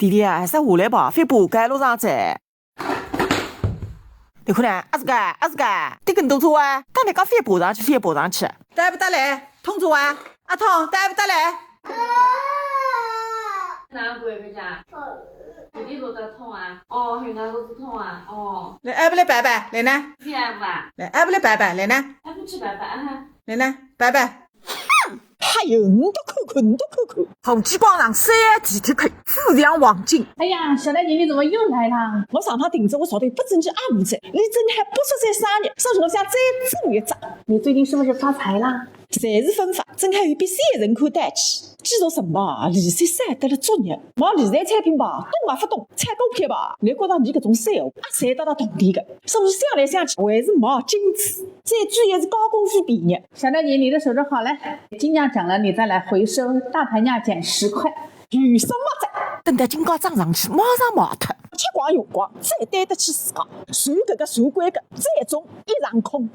弟弟啊，还是下来吧，翻爬街路上在。你看呢，阿是个，这更多错啊！当你讲翻爬上去，翻爬上去，带不得来？通知啊，阿通带不得来？哪个个家？弟弟肚子痛啊？哦，还有哪肚子痛啊？哦。来，还不来拜拜？来呢？去啊不啊？来，还不来拜拜？来呢？还不去拜拜啊？来呢？拜拜。还有你都看看，红旗广场3GTK 富强黄金。哎呀，小大姐你怎么又来啦？我上趟订着我朝头不争气阿五仔，离正海80岁生日，所以我想再中一张。你最近是不是发财啦？财是分发，正海有比3人口带起。继续什么？利息赚得了作业，往理财产品吧，动也不动，炒股票吧，你觉得你搿种三话也赚得到动力的？所以想来想去，还是没金子。最主要是高功夫毕业。小大姐，你的手续好了，金价涨了，你再来回收，大盘价减10块。余生莫在，等待金价涨上去，马上毛脱，吃光用光，再对得起自家，传搿个传关个，最终一场空。